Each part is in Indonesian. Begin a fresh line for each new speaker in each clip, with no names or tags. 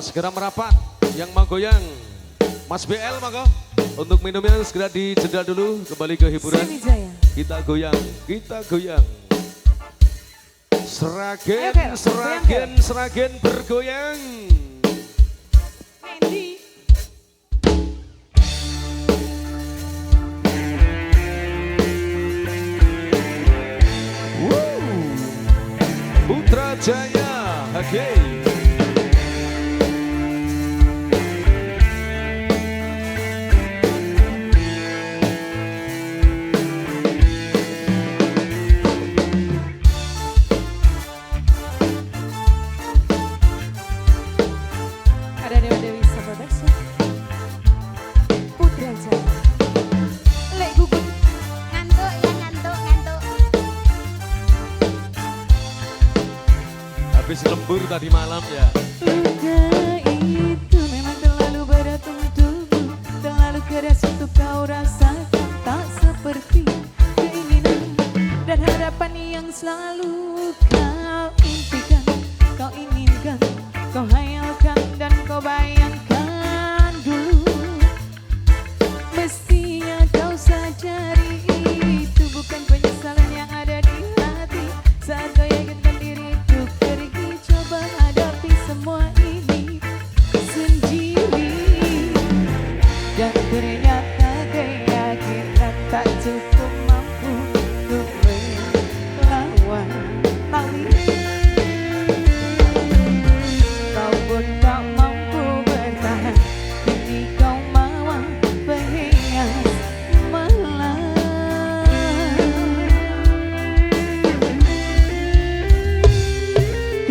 segera merapat. Yang mau goyang, Mas BL maka untuk minumnya segera dijeda dulu. Kembali ke hiburan. Kita goyang, kita goyang. Seragen,
ayo,
seragen, seragen bergoyang.
Andy.
Putra Jaya, okay.
Ada Dewa-Dewi Sabar Bersa. Putra Jaya. Lek gugut. Ngantuk ya ngantuk, ngantuk.
Habis lembur tadi malam ya.
Luka itu memang terlalu berat untukmu, terlalu keras untuk kau rasakan, tak seperti keinginan dan harapan yang selalu kau impikan, kau inginkan, kau hayalkan dan kau bayangkan dulu. Mestinya kau sadari itu bukan penyesalan yang ada di hati saat kau yakinkan diri untuk pergi. Coba hadapi semua ini sendiri dan ternyata keyakinan tak cukup mampu untuk melawan kau pun tak mampu bertahan, kini kau mawa berhias malam.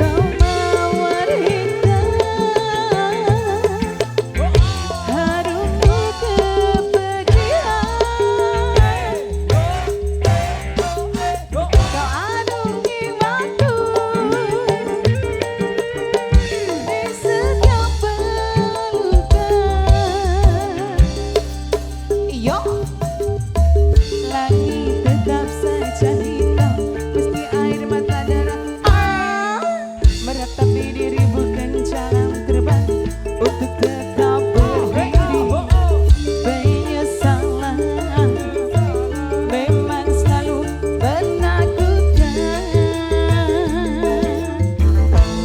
Kau mawar hitam, harummu kepedihan. Kau adungi waktu di setiap pelukan. Yo, langit tetap saja hitam, meski air mata darah meratapi diri bukan jalan terbang untuk tetap berdiri. Penyesalan memang selalu menakutkan,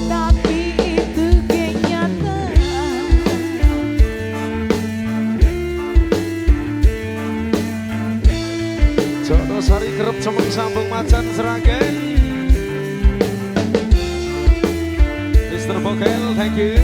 tapi itu kenyataan.
Jono Sari kerep cemeng sambung macan Seragen. Mr. Bokel, thank you.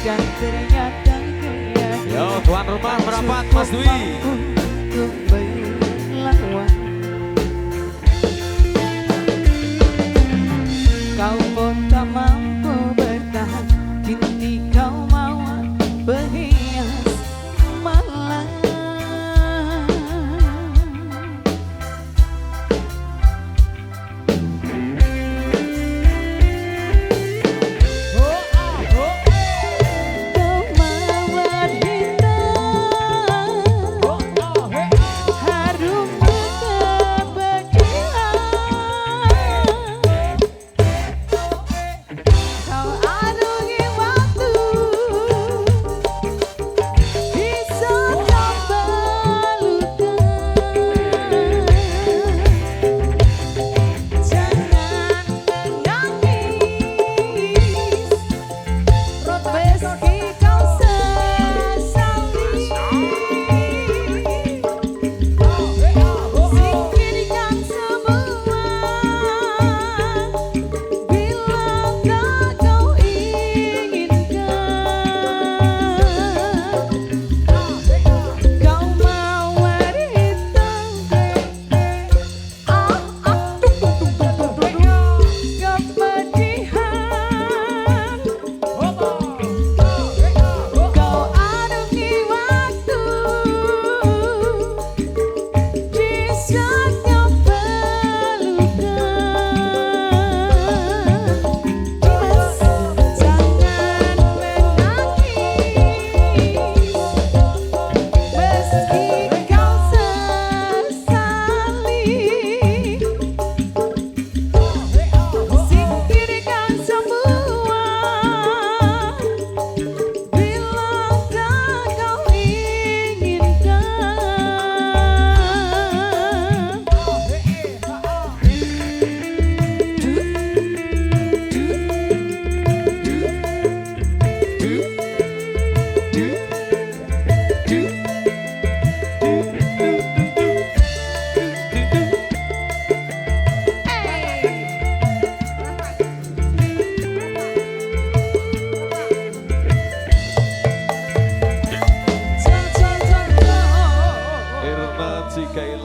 Dan ternyata keyakinan
Yo, tuan rumah merapat Mas Dwi.
untuk melawan. Kau pun tak mampu bertahan, kini kau mawa berhias malam. Kau mawar hitam, harummu kepedihan. Kau adungi waktu
si Kaila.